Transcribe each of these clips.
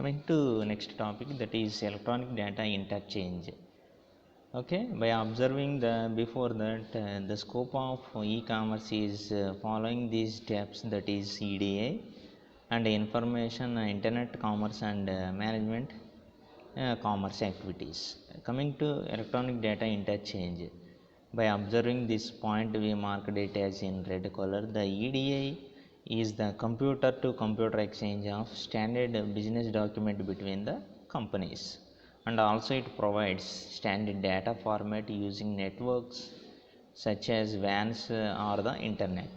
Coming to next topic, that is electronic data interchange. Okay, by observing the before that the scope of e-commerce is following these steps, that is EDA and information internet commerce and management commerce activities. Coming to electronic data interchange, by observing this point we marked it as in red color. The EDA is the computer to computer exchange of standard business document between the companies, and also it provides standard data format using networks such as WANs or the internet.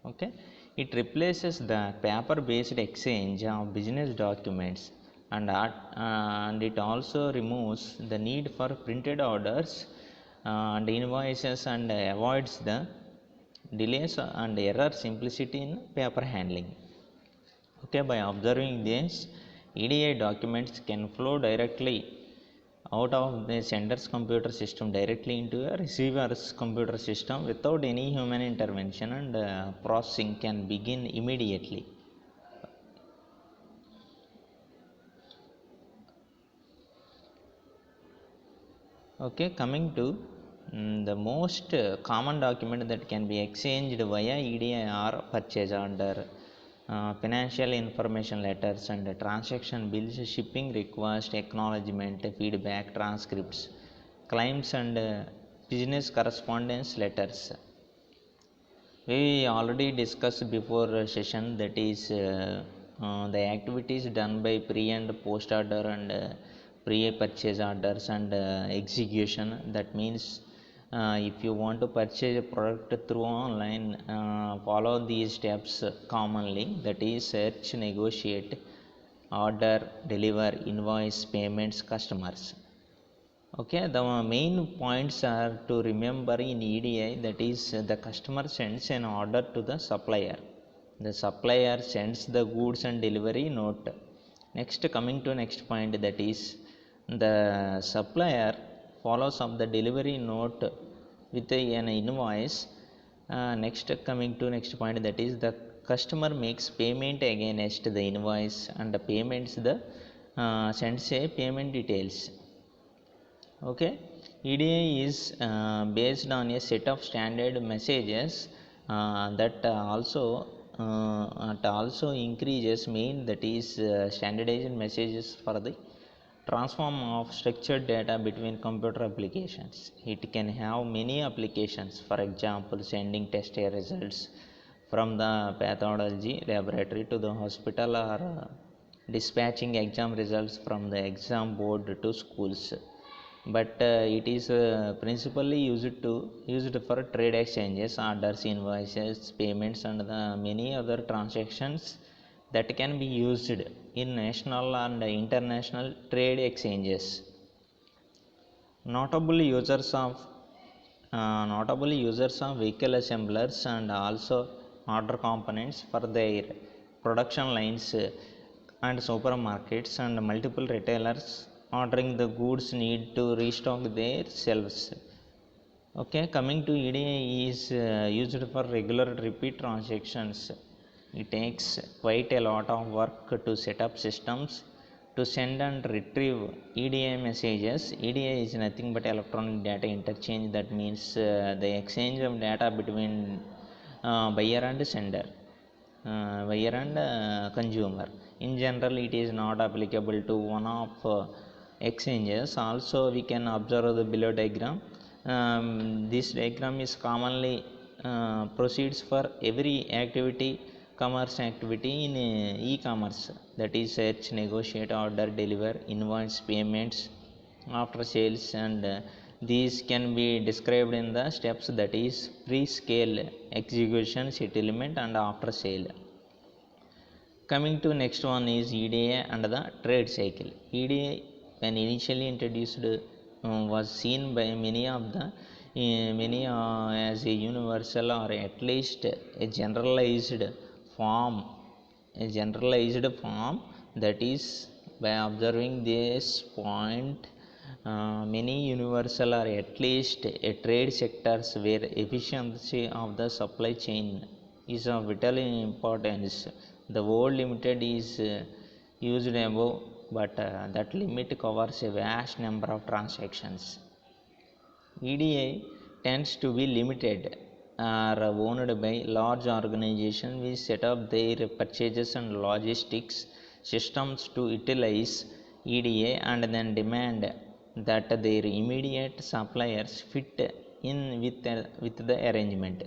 Okay, it replaces the paper based exchange of business documents, and it also removes the need for printed orders and invoices, and avoids the delays and error simplicity in paper handling. Okay, by observing this, EDA documents can flow directly out of the sender's computer system directly into a receiver's computer system without any human intervention, and processing can begin immediately. Okay, coming to the most common document that can be exchanged via EDA are purchase order, financial information letters and transaction bills, shipping request, acknowledgement, feedback, transcripts, claims and business correspondence letters. We already discussed before session, that is the activities done by pre and post order and pre purchase orders and execution. That means if you want to purchase a product through online, follow these steps commonly, that is search, negotiate, order, deliver, invoice, payments, customers. Okay, the main points are to remember in EDI, that is the customer sends an order to the supplier. The supplier sends the goods and delivery note. Next, coming to next point, that is the supplier follows up the delivery note with an invoice. Next, coming to next point, that is the customer makes payment against the invoice, and the payments the sends a payment details. Okay, EDA is based on a set of standard messages that also increases main, that is standardized messages for the transform of structured data between computer applications. It can have many applications, for example sending test results from the pathology laboratory to the hospital, or dispatching exam results from the exam board to schools. But it is principally used for trade exchanges, orders, invoices, payments and the many other transactions that can be used in national and international trade exchanges. Notable users of vehicle assemblers and also order components for their production lines, and supermarkets and multiple retailers ordering the goods need to restock their shelves. Okay, coming to EDA is used for regular repeat transactions. It takes quite a lot of work to set up systems to send and retrieve EDA messages. EDA is nothing but electronic data interchange. That means the exchange of data between buyer and sender, buyer and consumer. In general, it is not applicable to one of exchanges. Also, we can observe the below diagram. This diagram is commonly proceeds for every activity, commerce activity in e-commerce, that is search, negotiate, order, deliver, invoice, payments, after sales, and these can be described in the steps, that is pre-scale, execution, settlement and after sale. Coming to next one is EDA and the trade cycle. EDA, when initially introduced, was seen by many as a universal or at least a generalized form. That is, by observing this point, many universal or at least a trade sectors where efficiency of the supply chain is of vital importance. The world limited is used above, but that limit covers a vast number of transactions. EDA tends to be limited or owned by large organizations which set up their purchases and logistics systems to utilize EDA and then demand that their immediate suppliers fit in with the arrangement.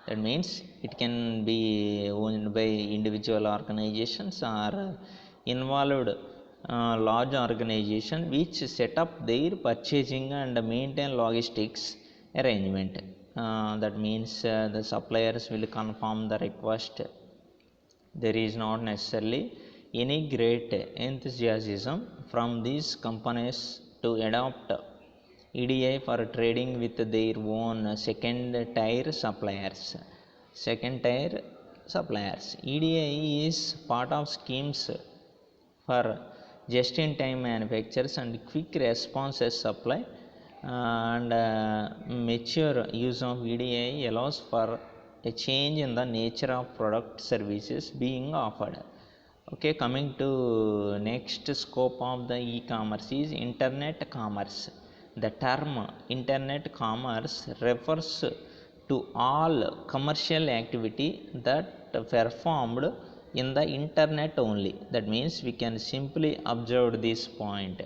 That means it can be owned by individual organizations or involved large organization which set up their purchasing and maintain logistics arrangement. That means the suppliers will confirm the request. There is not necessarily any great enthusiasm from these companies to adopt EDI for trading with their own second tier suppliers. Second tier suppliers. EDI is part of schemes for just in time manufacturers and quick responses supply, and mature use of EDI allows for a change in the nature of product services being offered. Okay, coming to next scope of the e-commerce is internet commerce. The term internet commerce refers to all commercial activity that performed in the internet only. That means we can simply observe this point.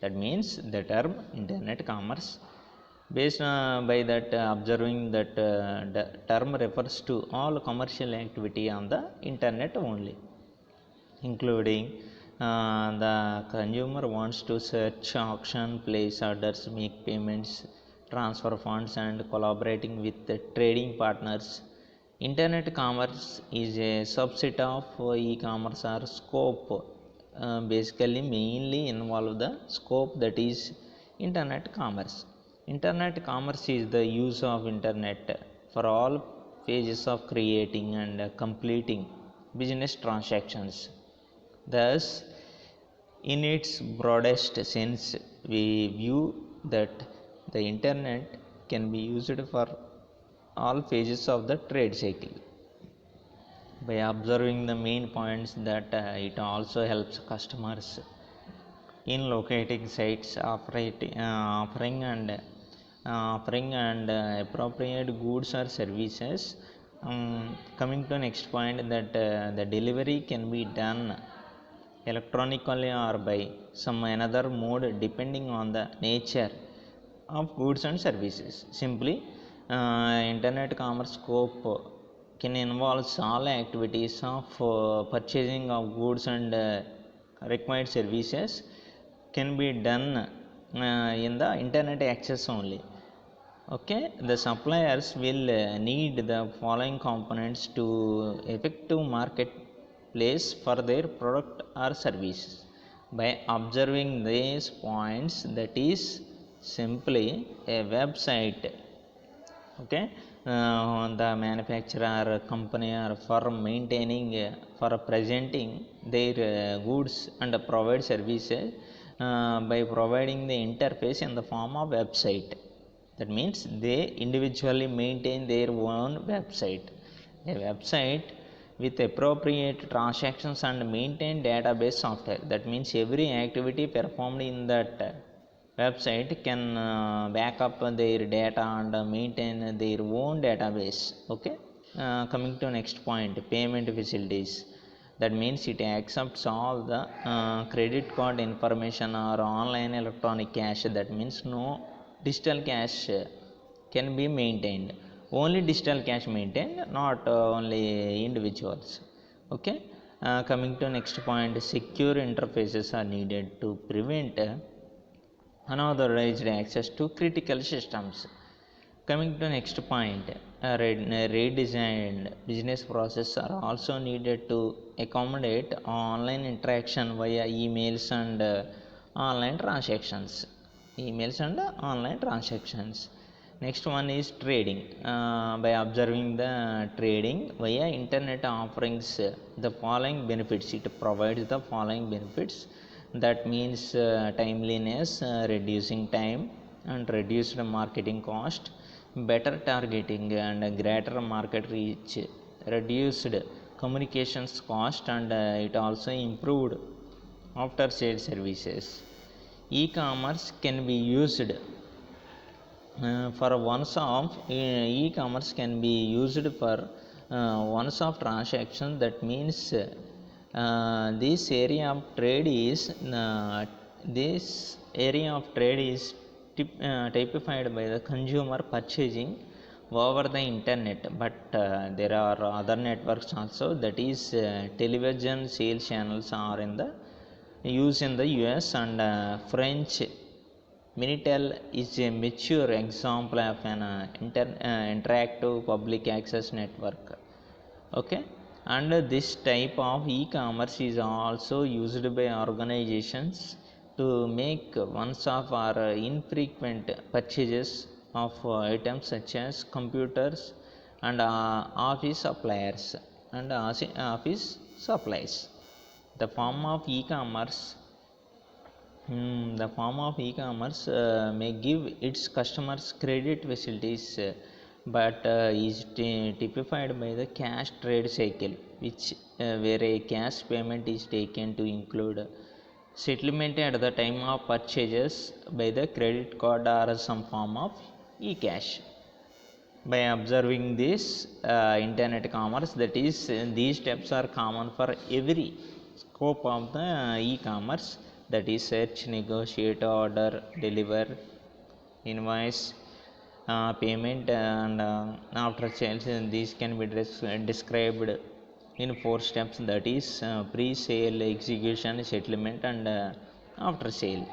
That means the term internet commerce, based by that observing that the term refers to all commercial activity on the internet only, including the consumer wants to search, auction, place orders, make payments, transfer funds, and collaborating with the trading partners. Internet commerce is a subset of e-commerce or scope. Basically mainly involve the scope that is internet commerce. Internet commerce is the use of internet for all phases of creating and completing business transactions. Thus, in its broadest sense, we view that the internet can be used for all phases of the trade cycle. By observing the main points, that it also helps customers in locating sites offering and appropriate goods or services. Coming to next point, that the delivery can be done electronically or by some another mode depending on the nature of goods and services. Simply, internet commerce scope can involve all activities of purchasing of goods and required services can be done in the internet access only. Okay, the suppliers will need the following components to effective marketplace for their product or service. By observing these points, that is simply a website. Okay, the manufacturer or company or firm maintaining for presenting their goods and provide services by providing the interface in the form of website. That means they individually maintain their own website. A website with appropriate transactions and maintain database software. That means every activity performed in that website can back up their data and maintain their own database. Okay, coming to next point, payment facilities. That means it accepts all the credit card information or online electronic cash. That means no digital cash can be maintained. Only digital cash maintained, not only individuals. Okay, coming to next point, secure interfaces are needed to prevent unauthorized access to critical systems. Coming to next point, redesigned business processes are also needed to accommodate online interaction via emails and online transactions. Emails and online transactions. Next one is trading. By observing the trading via internet offerings the following benefits. It provides the following benefits. That means timeliness, reducing time and reduced marketing cost, better targeting and greater market reach, reduced communications cost, and it also improved after sale services. E-commerce can be used for e-commerce can be used for once-off transaction. That means this area of trade is this area of trade is typified by the consumer purchasing over the internet, but there are other networks also, that is television sales channels are in the use in the US and French. Minitel is a mature example of an interactive public access network. Okay, and this type of e-commerce is also used by organizations to make once-off or infrequent purchases of items such as computers and office suppliers and office supplies. The form of e-commerce may give its customers credit facilities, but is typified by the cash trade cycle, which where a cash payment is taken to include settlement at the time of purchases by the credit card or some form of e-cash. By observing this internet commerce, that is these steps are common for every scope of the e-commerce, that is search, negotiate, order, deliver, invoice, payment, and after sales. These can be described in 4 steps, that is pre-sale, execution, settlement, and after sale.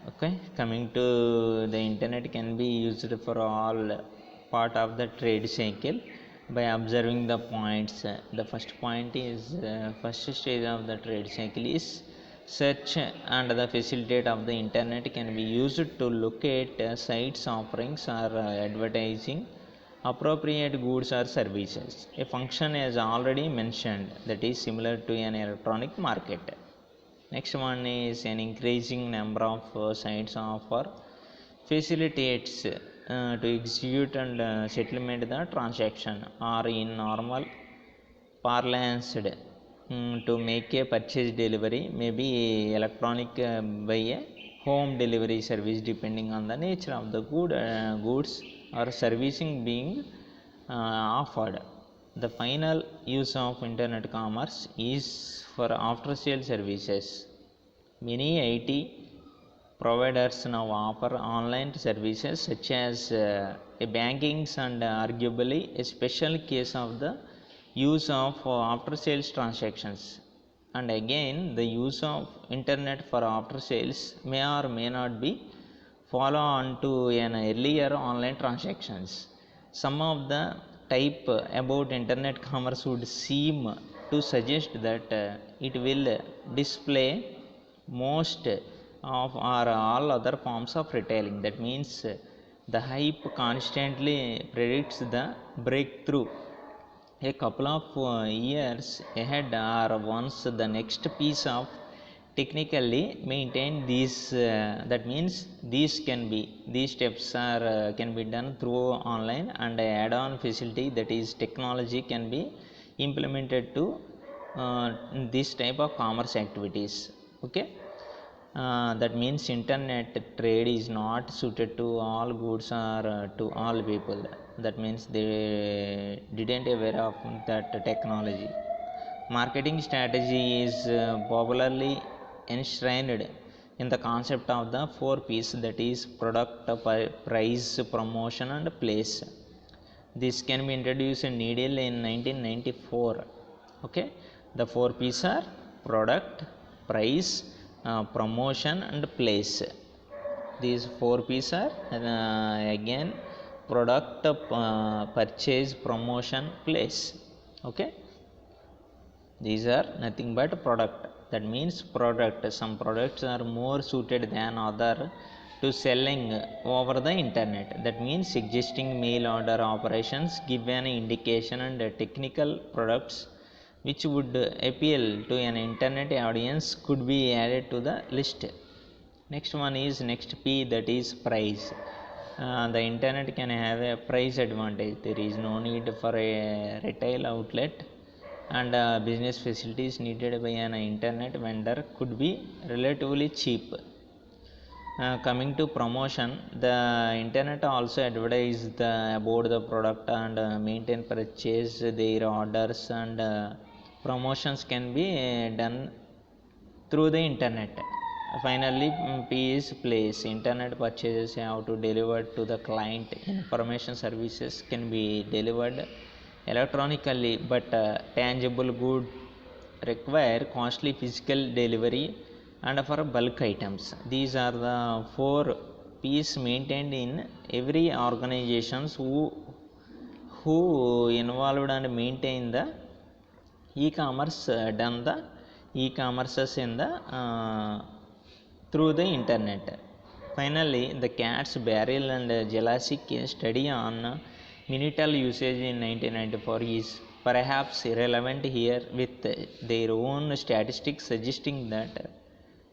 Okay, coming to the internet can be used for all part of the trade cycle by observing the points. The first point is first stage of the trade cycle is search, and the facilitate of the internet can be used to locate sites offerings or advertising appropriate goods or services. A function as already mentioned, that is similar to an electronic market. Next one is an increasing number of sites offer facilitates to execute and settlement the transaction, or in normal parlance to make a purchase delivery, maybe electronic by a home delivery service, depending on the nature of the goods or servicing being offered. The final use of internet commerce is for after sale services. Many IT providers now offer online services such as banking, and arguably a special case of the use of after sales transactions. And again, the use of internet for after sales may or may not be follow on to an earlier online transactions. Some of the type about internet commerce would seem to suggest that it will display most of or all other forms of retailing. That means the hype constantly predicts the breakthrough a couple of years ahead, or once the next piece of technically maintain these. That means these steps are can be done through online, and add-on facility, that is technology, can be implemented to this type of commerce activities. Okay, that means internet trade is not suited to all goods or to all people. That means they didn't aware of that technology. Marketing strategy is popularly enshrined in the concept of the 4 P's, that is product, price, promotion, and place. This can be introduced in Needle in 1994. Okay, the 4 P's are product, price, promotion, and place. These 4 P's are again product, purchase, promotion, place. Okay, these are nothing but product. That means product, some products are more suited than other to selling over the internet. That means existing mail order operations give an indication, and technical products which would appeal to an internet audience could be added to the list. Next one is next P, that is price. The internet can have a price advantage. There is no need for a retail outlet, and business facilities needed by an internet vendor could be relatively cheap. Coming to promotion, the internet also advertise about the product and maintain purchase their orders, and promotions can be done through the internet. Finally, P is place. Internet purchases have to deliver to the client. Information services can be delivered electronically, but tangible good require costly physical delivery and for bulk items. These are the four P's maintained in every organizations who involved and maintain the e-commerce, done the e-commerces in the through the internet. Finally, the Katz, Barrel and Jelassic study on Minitel usage in 1994 is perhaps irrelevant here, with their own statistics suggesting that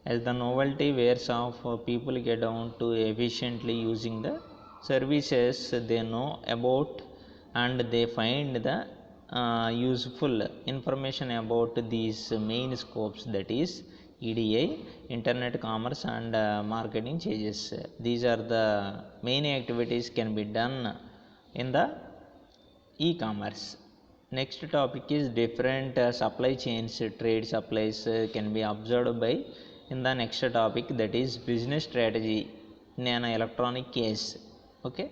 as the novelty wears off, people get down to efficiently using the services they know about, and they find the useful information about these main scopes, that is EDI, internet commerce and marketing changes. These are the main activities can be done in the e-commerce. Next topic is different supply chains, trade supplies can be observed by in the next topic, that is business strategy in an electronic case. Okay.